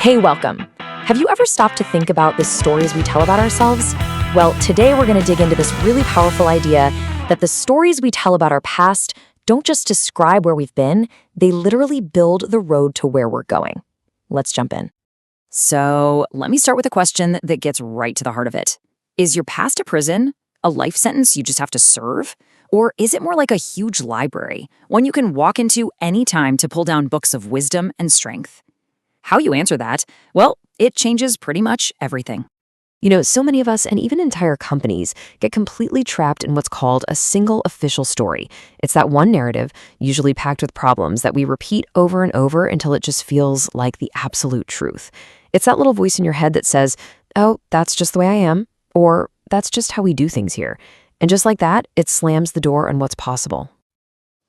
Hey, welcome. Have you ever stopped to think about the stories we tell about ourselves? Well, today we're going to dig into this really powerful idea that the stories we tell about our past don't just describe where we've been, they literally build the road to where we're going. Let's jump in. So let me start with a question that gets right to the heart of it. Is your past a prison, a life sentence you just have to serve? Or is it more like a huge library, one you can walk into anytime to pull down books of wisdom and strength? How you answer that, well, it changes pretty much everything. So many of us, and even entire companies, get completely trapped in what's called a single official story. It's that one narrative, usually packed with problems, that we repeat over and over until it just feels like the absolute truth. It's that little voice in your head that says, oh, that's just the way I am, or that's just how we do things here. And just like that, it slams the door on what's possible.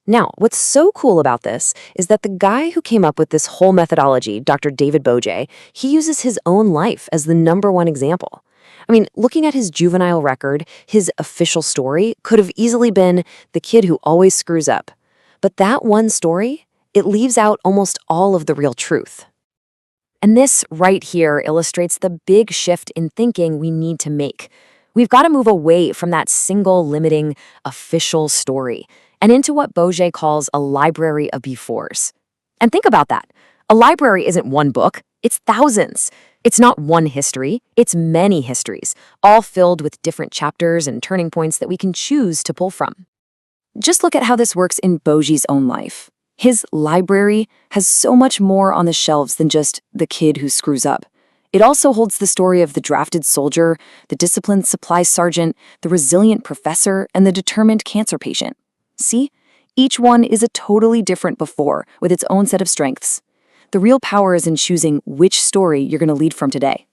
Now, what's so cool about this is that the guy who came up with this whole methodology, Dr. David Boje, he uses his own life as the #1 example. I mean, looking at his juvenile record, his official story could have easily been the kid who always screws up. But that one story, it leaves out almost all of the real truth. And this right here illustrates the big shift in thinking we need to make. We've got to move away from that single limiting official story and into what Boje calls a library of befores. And think about that. A library isn't one book, it's thousands. It's not one history, it's many histories, all filled with different chapters and turning points that we can choose to pull from. Just look at how this works in Boje's own life. His library has so much more on the shelves than just the kid who screws up. It also holds the story of the drafted soldier, the disciplined supply sergeant, the resilient professor, and the determined cancer patient. See? Each one is a totally different before with its own set of strengths. The real power is in choosing which story you're going to lead from today.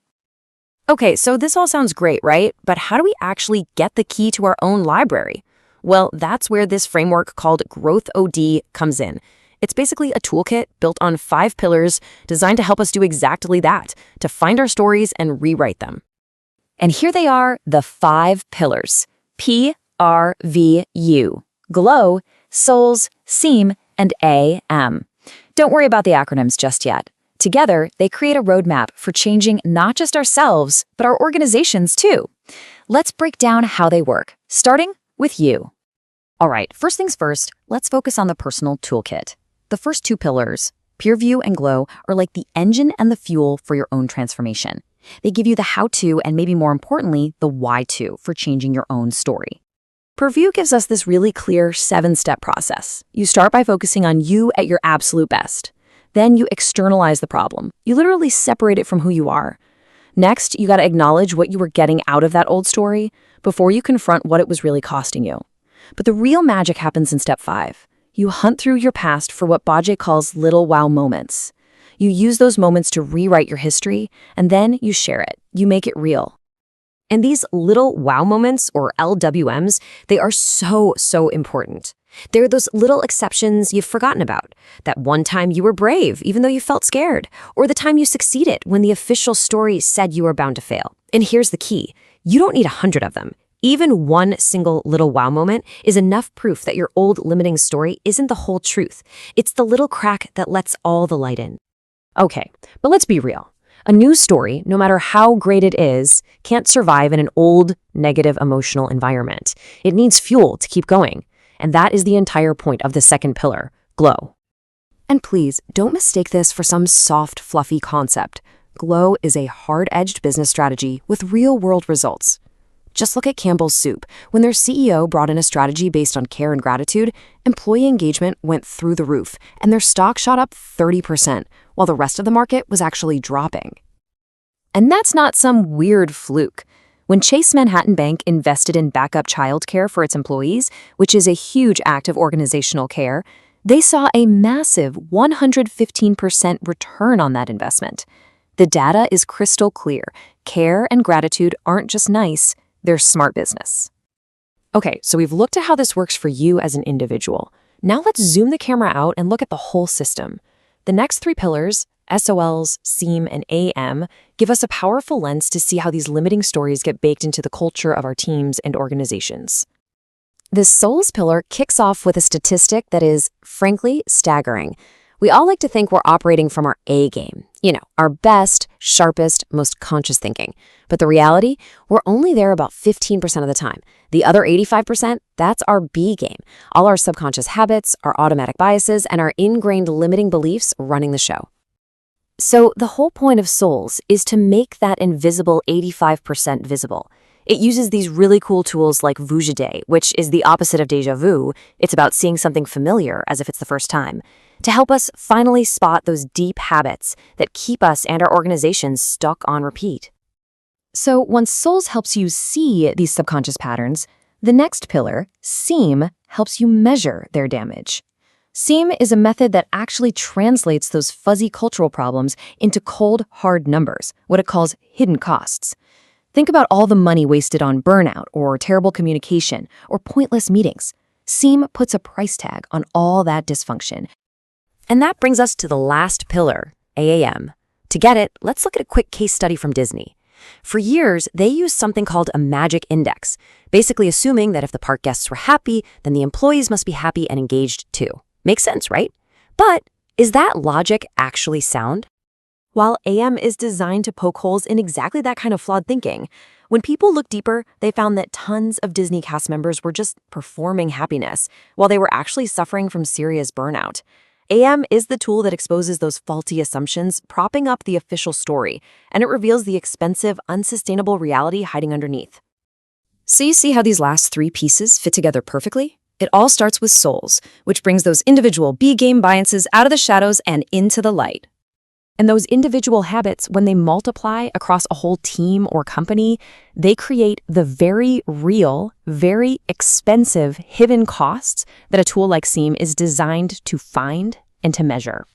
Okay, so this all sounds great, right? But how do we actually get the key to our own library? Well, that's where this framework called Growth OD comes in. It's basically a toolkit built on 5 pillars designed to help us do exactly that, to find our stories and rewrite them. And here they are, the 5 pillars. PERVIEW. Glow, Souls, Seam, and AM. Don't worry about the acronyms just yet. Together, they create a roadmap for changing not just ourselves, but our organizations too. Let's break down how they work, starting with you. All right, first things first, let's focus on the personal toolkit. The first 2 pillars, PERVIEW and Glow, are like the engine and the fuel for your own transformation. They give you the how-to and maybe more importantly, the why-to for changing your own story. PERVIEW gives us this really clear 7-step process. You start by focusing on you at your absolute best. Then you externalize the problem. You literally separate it from who you are. Next, you got to acknowledge what you were getting out of that old story before you confront what it was really costing you. But the real magic happens in step 5. You hunt through your past for what Boje calls little wow moments. You use those moments to rewrite your history, and then you share it. You make it real. And these little wow moments, or LWMs, they are so important. They're those little exceptions you've forgotten about. That one time you were brave, even though you felt scared. Or the time you succeeded when the official story said you were bound to fail. And here's the key. You don't need 100 of them. Even one single little wow moment is enough proof that your old limiting story isn't the whole truth. It's the little crack that lets all the light in. Okay, but let's be real. A new story, no matter how great it is, can't survive in an old, negative emotional environment. It needs fuel to keep going. And that is the entire point of the second pillar, Glow. And please, don't mistake this for some soft, fluffy concept. Glow is a hard-edged business strategy with real-world results. Just look at Campbell's Soup. When their CEO brought in a strategy based on care and gratitude, employee engagement went through the roof, and their stock shot up 30%, while the rest of the market was actually dropping. And that's not some weird fluke. When Chase Manhattan Bank invested in backup childcare for its employees, which is a huge act of organizational care, they saw a massive 115% return on that investment. The data is crystal clear. Care and gratitude aren't just nice, they're smart business. Okay, so we've looked at how this works for you as an individual. Now let's zoom the camera out and look at the whole system. The next 3 pillars, SOLs, SEAM, and AM, give us a powerful lens to see how these limiting stories get baked into the culture of our teams and organizations. This souls pillar kicks off with a statistic that is, frankly, staggering. We all like to think we're operating from our A game, our best, sharpest, most conscious thinking. But the reality, we're only there about 15% of the time. The other 85%, that's our B game. All our subconscious habits, our automatic biases, and our ingrained limiting beliefs running the show. So the whole point of Souls is to make that invisible 85% visible. It uses these really cool tools like Boje, which is the opposite of déjà vu. It's about seeing something familiar as if it's the first time, to help us finally spot those deep habits that keep us and our organizations stuck on repeat. So once Souls helps you see these subconscious patterns, the next pillar, Seem, helps you measure their damage. Seem is a method that actually translates those fuzzy cultural problems into cold, hard numbers, what it calls hidden costs. Think about all the money wasted on burnout or terrible communication or pointless meetings. Seem puts a price tag on all that dysfunction. And that brings us to the last pillar, AAM. To get it, let's look at a quick case study from Disney. For years, they used something called a magic index, basically assuming that if the park guests were happy, then the employees must be happy and engaged too. Makes sense, right? But is that logic actually sound? While AM is designed to poke holes in exactly that kind of flawed thinking, when people looked deeper, they found that tons of Disney cast members were just performing happiness while they were actually suffering from serious burnout. AM is the tool that exposes those faulty assumptions, propping up the official story, and it reveals the expensive, unsustainable reality hiding underneath. So you see how these last three pieces fit together perfectly? It all starts with Souls, which brings those individual B-game biases out of the shadows and into the light. And those individual habits, when they multiply across a whole team or company, they create the very real, very expensive hidden costs that a tool like Seem is designed to find and to measure.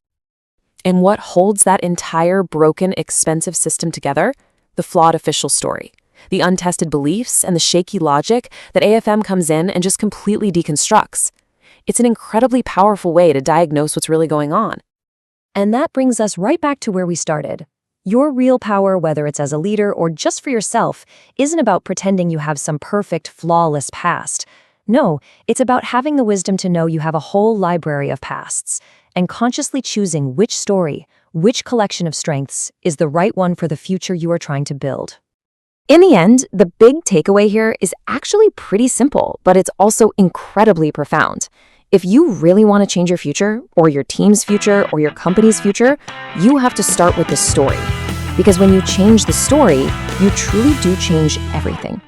And what holds that entire broken, expensive system together? The flawed official story, the untested beliefs, and the shaky logic that AFM comes in and just completely deconstructs. It's an incredibly powerful way to diagnose what's really going on. And that brings us right back to where we started. Your real power, whether it's as a leader or just for yourself, isn't about pretending you have some perfect, flawless past. No, it's about having the wisdom to know you have a whole library of pasts and consciously choosing which story, which collection of strengths is the right one for the future you are trying to build. In the end, the big takeaway here is actually pretty simple, but it's also incredibly profound. If you really want to change your future, or your team's future, or your company's future, you have to start with the story. Because when you change the story, you truly do change everything.